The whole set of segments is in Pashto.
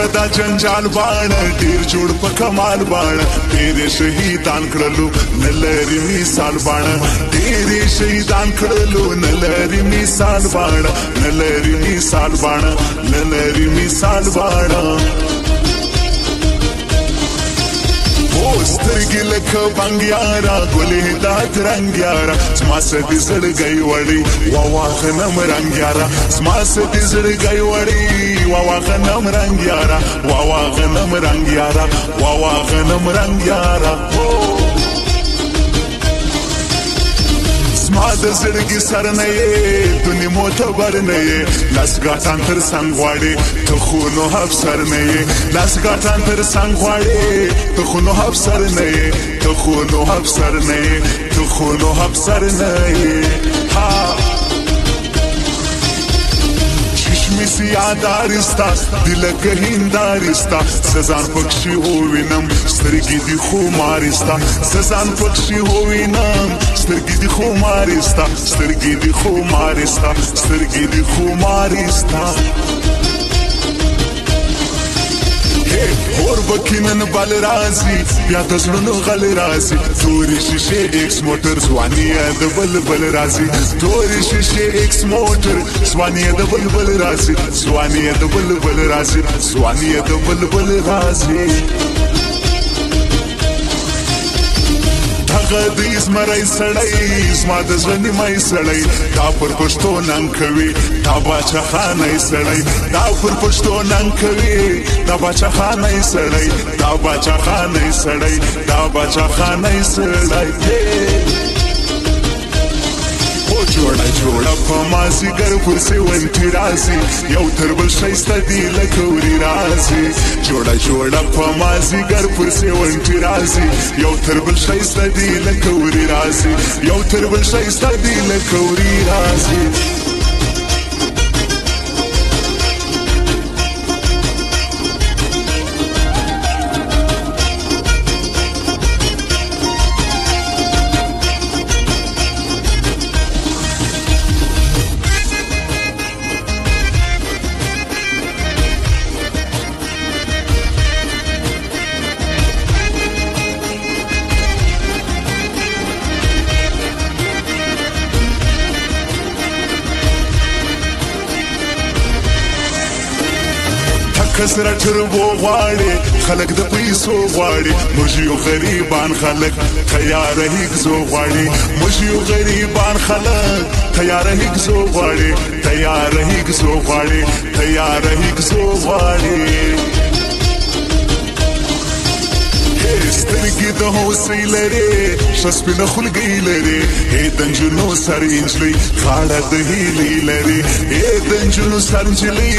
कदा जंजाल बाण ढेर जोड़ प कमाल बाण तेरे शहीदान खड़लो नलरी मिसाल बाण तेरे शहीदान खड़लो नलरी मिसाल बाण नलरी मिसाल बाण नलरी मिसाल बाण سترګې لکه بنګیاره ګلې دات رنګیاره زما سدې زړګی وړې واوا غنم رنګیاره زما سدې زړګی وړې واوا غنم رنګیاره واوا غنم رنګیاره واوا غنم رنګیاره زما د زړګي سر نه یې دنیا معتبر نه یې لاس ګاټان تر څنګ غواړې ته خو نو افسر نه یې لاس ګاټان تر څنګ غواړې ته خو نو افسر نه یې ته خو نو افسر نه یې ته خو نو افسر نه یې سی یادارستا دل کهیندارستا سزان پکشی هوینم سترګې دی خمارستا سزان پکشی هوینم سترګې دی خمارستا سترګې دی خمارستا سترګې دی خمارستا اور بکینن بل رازی بیا د زړونو غل رازی تورې شیشې ایکس موټر ځواني د بلبل رازی تورې شیشې ایکس موټر ځواني د بلبل رازی ځواني د بلبل رازی ځواني د بلبل رازی هغه د زمری سړی زما د ژوندې مای سړی دا پر پښتو ننګ کوي دا باچا خانه سړی دا پر پښتو ننګ کوي دا باچا خانه سړی دا باچا خانه سړی دا باچا خانه سړی جوړه جوړه په مازیګر پر سیونټي رازي یو تر بل ښایسته دی لکه وري رازي جوړه جوړه په مازیګر پر سیونټي رازي یو تر بل ښایسته دی لکه وري رازي یو تر بل ښایسته دی لکه وري رازي کسره چربو غواړي خلک د پیسو غواړي موږ یو غریبان خلک تیار هیڅو غواړي موږ یو غریبان خلک تیار هیڅو غواړي تیار هیڅو غواړي تیار هیڅو غواړي سترګې د هوسۍ لري شسپینه خلګۍ لري د نجونو سر انجلۍ غاړه د هیلې لري د نجونو سر انجلۍ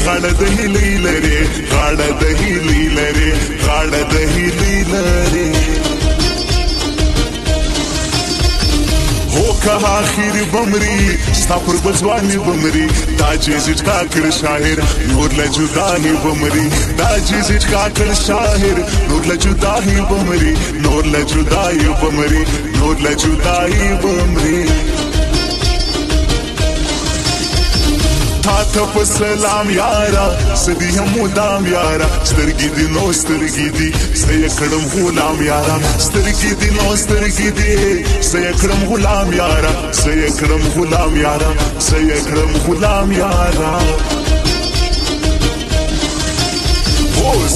غاړه د هیلې لري غاړه د هیلې لري غاړه د هیلې لري که آخری بمری ستا پر بزوانی بمری دا جیزیت کاکر شاہر نور لجدانی بمری دا جیزیت کاکر شاہر نور لجدانی بمری نور لجدائی بمری نور لجدائی بمری تا په سلام یارا سدی هم مدام یارا سترګې دی نو سترګې دی زه کړم غلام یارا سترګې دی نو سترګې دی زه کړم غلام یارا زه کړم غلام یارا زه کړم غلام یارا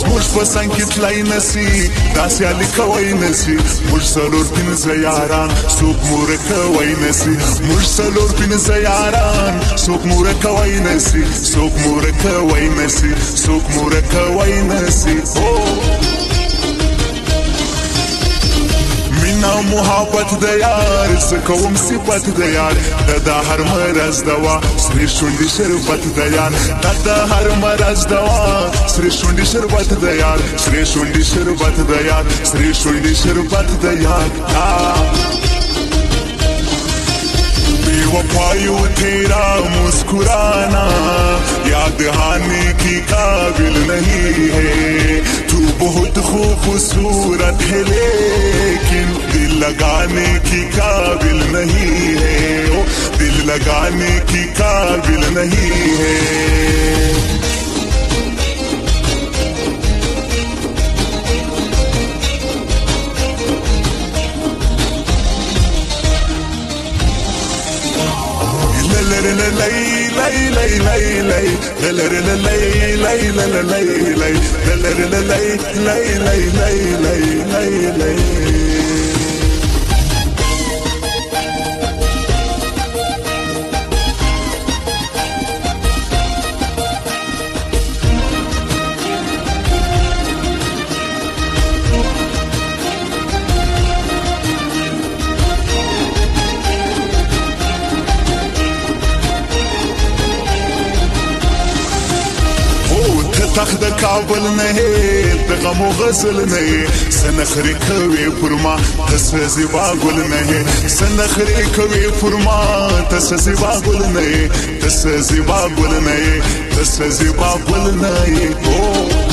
موږ په څنګ کې تلای نسی داسې علي کوی نسی موږ څلور پنځه یاران څوک موره کوی نسی موږ څلور پنځه یاران څوک موره کوی نسی څوک موره کوی نسی څوک موره کوی نسی مینا محبت د یار زکوم صفت د یار د هر مرز دوا سری شونډي شربت د یار د هر مرز دوا سری شونډي شربت د یار سری شونډي شربت د یار سری شونډي شربت د یار वफायू तेरा मुस्कुराना याद आने की काबिल नहीं है तू बहुत खूबसूरत है लेकिन दिल लगाने की काबिल नहीं है ओ दिल लगाने की काबिल नहीं है تخت کابل نه د غم غزل نه سنخري کوي فرما تسزي باغل نه سنخري کوي فرما تسزي باغل نه تسزي باغل نه تسزي باغل نه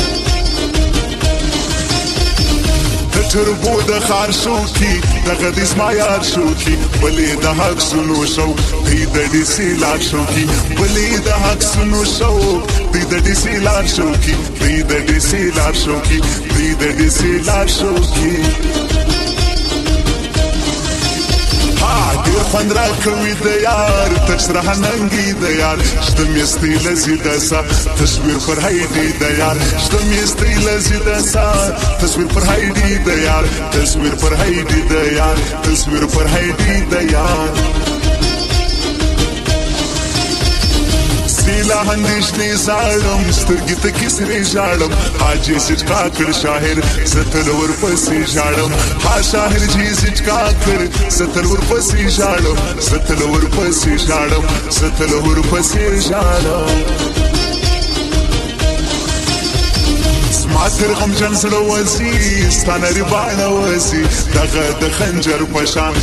تربو د خار شو کی دغه د اسما یار شو کی بلې د حق سنو شو دی د دې سیلار شو کی بلې د حق سنو شو دی د دې سیلار شو کی دی د دې سیلار شو کی دی د دې سیلار شو کی ډیر خوند را کوي د یار تشرح ننګي د یار شته مستي لذي د سا تصویر پر هایدي د یار شته مستي لذي د سا تصویر پر هایدي د یار تصویر پر هایدي د یار تصویر پر هایدي د یار سیلا هندشنی زاړم سترګې ته کسرې ژاړم حاجي سچ کاکړ شاعر ستل ور پسې ژاړم ها شاعر جی سچ کاکړ ستل ور پسې ژاړم ستل ور پسې ژاړم ستل ور پسې ژاړم ماتر غم جن زړه وزي ستانه ربانه وزي دغه د خنجر پشان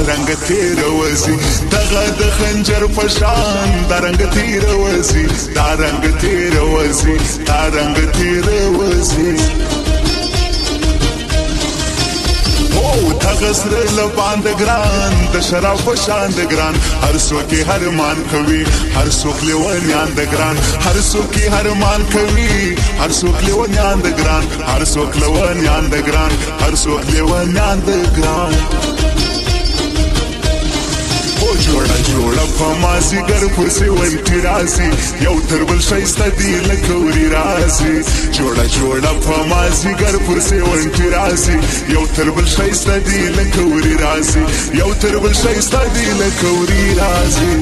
رنگ تیر وزي دغه د خنجر پشان رنگ تیر وزي دا رنگ تیر وزي دا رنگ تیر وزي تغسر لباند گران د شراب پشان د گران هر څوک هر مان کوي هر څوک لیونیان د گران هر څوک هر مان کوي هر څوک لیونیان د گران هر څوک لیونیان د گران هر څوک لیونیان د گران جوړه جوړه په مازیګر پسې ونټي راسي یو تر بل ښایسته دی لکه وري راسي جوړه جوړه په مازیګر پسې ونټي راسي یو تر بل ښایسته دی لکه وري راسي یو تر بل ښایسته دی لکه وري راسي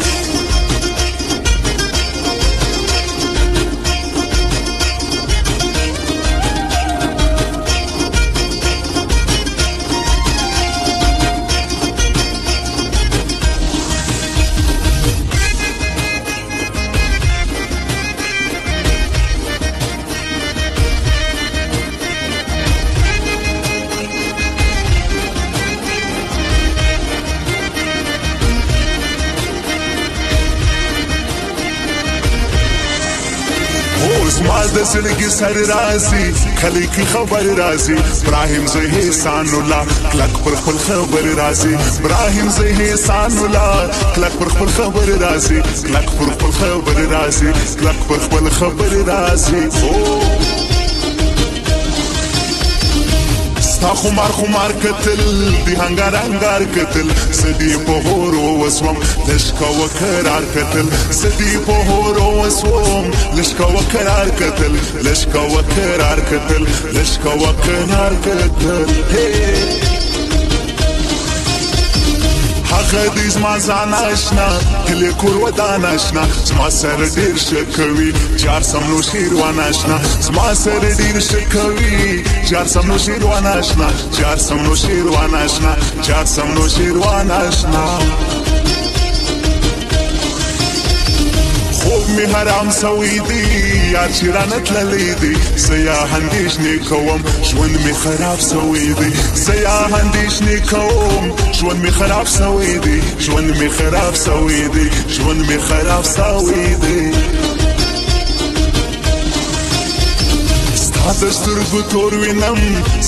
زما د زړګي سر راسي کلی کی خبر راسي ابراهيم زه احسان الله کلک پر خپل خبر راسي ابراهيم زه احسان الله کلک پر خپل خبر راسي کلک پر خپل خبر راسي کلک پر خپل خبر راسي ستا خمار کتل دی هنگار هنگار کتل سدی په هورو وسوم لشکا وقرار کتل سدی په هورو وسوم لشکا وقرار کتل لشکا وقرار کتل لشکا وقرار کتل خدیز ما ځان آشنا کلی کور ودان آشنا زما سره ډیر ښه کوي چار سمنو شیروان آشنا زما سره ډیر ښه کوي چار سمنو شیروان آشنا چار سمنو شیروان آشنا چار سمنو شیروان آشنا خوب می حرام سوی دی یار چې رانه تللی دی زه یا اندېښنې کوم ژوند می خراب سوی دی زه یا اندېښنې کوم ژوند می خراب سوی دی ژوند می خراب سوی دی ژوند می خراب سوی دی د سترګو تور وینم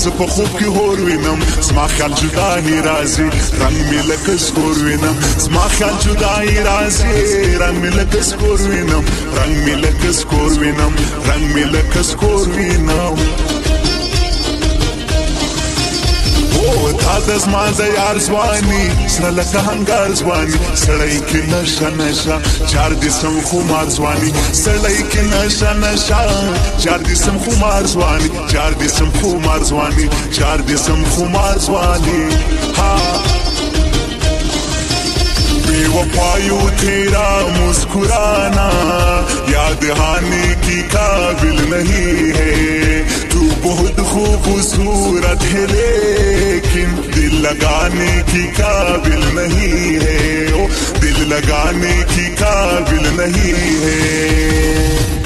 زه په خوب کې هور وینم زما خیال جدایي راځي رنګ مې لکه سکور وینم زما خیال جدایي راځي رنګ مې لکه سکور وینم رنګ مې لکه سکور وینم رنګ مې لکه سکور وینم تا د زما د یار ځواني سره لکه هنګار ځواني سړی کې نشه نشه چار دسم خمار ځواني سړی کې نشه نشه چار دسم خمار ځواني چار دسم خمار ځواني چار دسم خمار ځواني ها بے وفایو تیرا مسکرانا یاد آنے کی قابل نہیں ہے تو بہت خوبصورت ہے لیکن دل لگانے کی قابل نہیں ہے دل لگانے کی قابل نہیں ہے